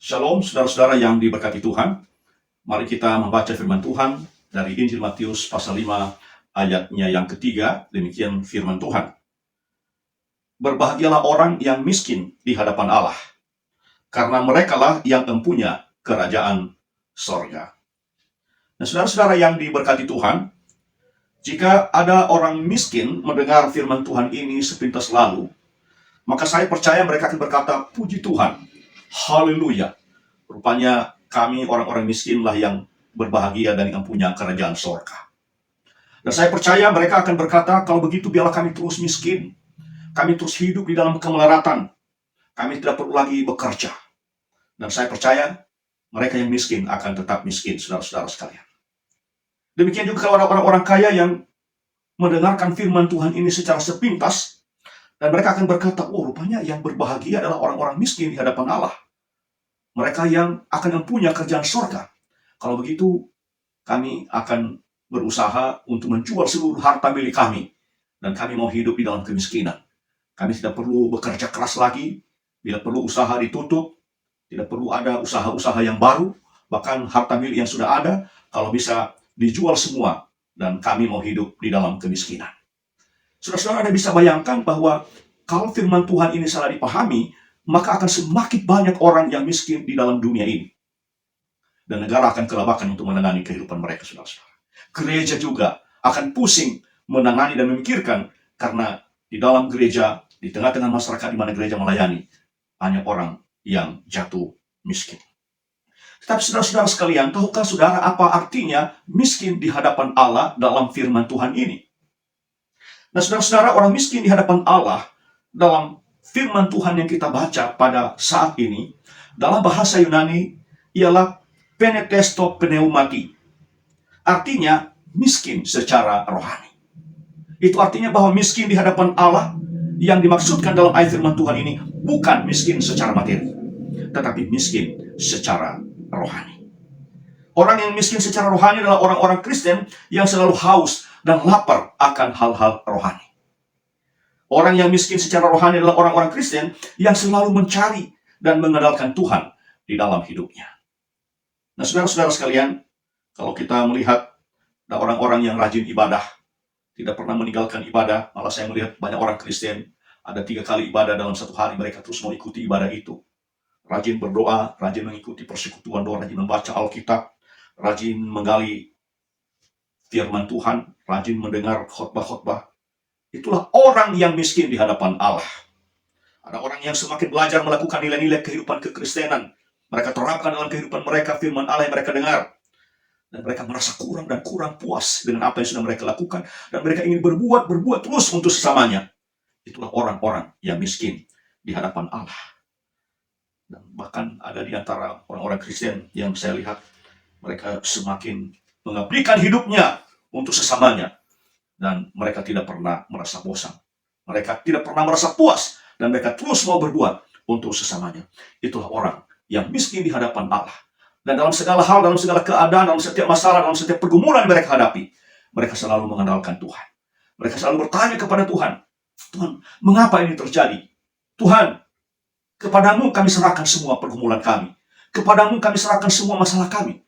Shalom, saudara-saudara yang diberkati Tuhan. Mari kita membaca firman Tuhan dari Injil Matius pasal 5 ayatnya yang ketiga. Demikian firman Tuhan. Berbahagialah orang yang miskin di hadapan Allah, karena merekalah yang empunya kerajaan sorga. Nah, saudara-saudara yang diberkati Tuhan, jika ada orang miskin mendengar firman Tuhan ini sepintas lalu, maka saya percaya mereka akan berkata, puji Tuhan, haleluya. Rupanya kami orang-orang miskinlah yang berbahagia dan yang punya kerajaan sorga. Dan saya percaya mereka akan berkata, kalau begitu biarlah kami terus miskin. Kami terus hidup di dalam kemelaratan. Kami tidak perlu lagi bekerja. Dan saya percaya mereka yang miskin akan tetap miskin, saudara-saudara sekalian. Demikian juga kalau ada orang-orang kaya yang mendengarkan firman Tuhan ini secara sepintas, dan mereka akan berkata, oh rupanya yang berbahagia adalah orang-orang miskin di hadapan Allah. Mereka yang akan mempunyai kerjaan surga. Kalau begitu, kami akan berusaha untuk menjual seluruh harta milik kami. Dan kami mau hidup di dalam kemiskinan. Kami tidak perlu bekerja keras lagi. Bila perlu usaha ditutup. Tidak perlu ada usaha-usaha yang baru. Bahkan harta milik yang sudah ada, kalau bisa dijual semua. Dan kami mau hidup di dalam kemiskinan. Saudara-saudara, Anda bisa bayangkan bahwa kalau firman Tuhan ini salah dipahami, maka akan semakin banyak orang yang miskin di dalam dunia ini. Dan negara akan kelabakan untuk menangani kehidupan mereka, saudara-saudara. Gereja juga akan pusing menangani dan memikirkan, karena di dalam gereja, di tengah-tengah masyarakat di mana gereja melayani, banyak orang yang jatuh miskin. Tetapi saudara-saudara sekalian, tahukah saudara apa artinya miskin di hadapan Allah dalam firman Tuhan ini? Nah, saudara-saudara, orang miskin di hadapan Allah dalam firman Tuhan yang kita baca pada saat ini, dalam bahasa Yunani ialah penetesto pneumati. Artinya miskin secara rohani. Itu artinya bahwa miskin di hadapan Allah yang dimaksudkan dalam ayat firman Tuhan ini bukan miskin secara materi, tetapi miskin secara rohani. Orang yang miskin secara rohani adalah orang-orang Kristen yang selalu haus dan lapar akan hal-hal rohani. Orang yang miskin secara rohani adalah orang-orang Kristen yang selalu mencari dan mengandalkan Tuhan di dalam hidupnya. Nah, saudara-saudara sekalian, kalau kita melihat ada orang-orang yang rajin ibadah, tidak pernah meninggalkan ibadah, malah saya melihat banyak orang Kristen, ada 3 kali ibadah dalam satu hari, mereka terus mengikuti ibadah itu. Rajin berdoa, rajin mengikuti persekutuan doa, rajin membaca Alkitab, rajin menggali firman Tuhan, rajin mendengar khotbah-khotbah. Itulah orang yang miskin di hadapan Allah. Ada orang yang semakin belajar melakukan nilai-nilai kehidupan kekristenan. Mereka terapkan dalam kehidupan mereka firman Allah yang mereka dengar. Dan mereka merasa kurang dan kurang puas dengan apa yang sudah mereka lakukan. Dan mereka ingin berbuat terus untuk sesamanya. Itulah orang-orang yang miskin di hadapan Allah. Dan bahkan ada di antara orang-orang Kristen yang saya lihat, mereka semakin mengabdikan hidupnya untuk sesamanya. Dan mereka tidak pernah merasa bosan. Mereka tidak pernah merasa puas. Dan mereka terus mau berbuat untuk sesamanya. Itulah orang yang miskin di hadapan Allah. Dan dalam segala hal, dalam segala keadaan, dalam setiap masalah, dalam setiap pergumulan yang mereka hadapi, mereka selalu mengandalkan Tuhan. Mereka selalu bertanya kepada Tuhan, Tuhan, mengapa ini terjadi? Tuhan, kepadamu kami serahkan semua pergumulan kami. Kepadamu kami serahkan semua masalah kami.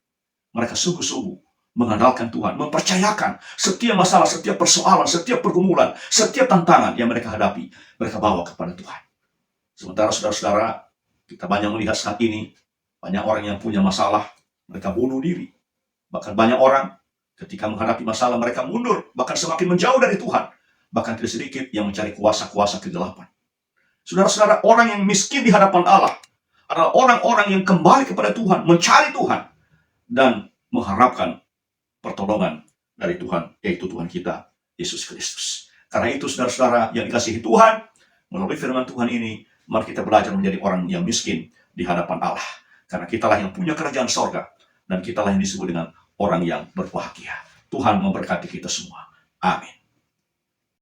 Mereka sungguh-sungguh mengandalkan Tuhan, mempercayakan setiap masalah, setiap persoalan, setiap pergumulan, setiap tantangan yang mereka hadapi, mereka bawa kepada Tuhan. Sementara saudara-saudara, kita banyak melihat saat ini, banyak orang yang punya masalah, mereka bunuh diri. Bahkan banyak orang ketika menghadapi masalah, mereka mundur, bahkan semakin menjauh dari Tuhan. Bahkan tidak sedikit yang mencari kuasa-kuasa kegelapan. Saudara-saudara, orang yang miskin di hadapan Allah adalah orang-orang yang kembali kepada Tuhan, mencari Tuhan, dan mengharapkan pertolongan dari Tuhan, yaitu Tuhan kita, Yesus Kristus. Karena itu, saudara-saudara yang dikasihi Tuhan, melalui firman Tuhan ini, mari kita belajar menjadi orang yang miskin di hadapan Allah. Karena kitalah yang punya kerajaan sorga, dan kitalah yang disebut dengan orang yang berbahagia. Tuhan memberkati kita semua. Amin.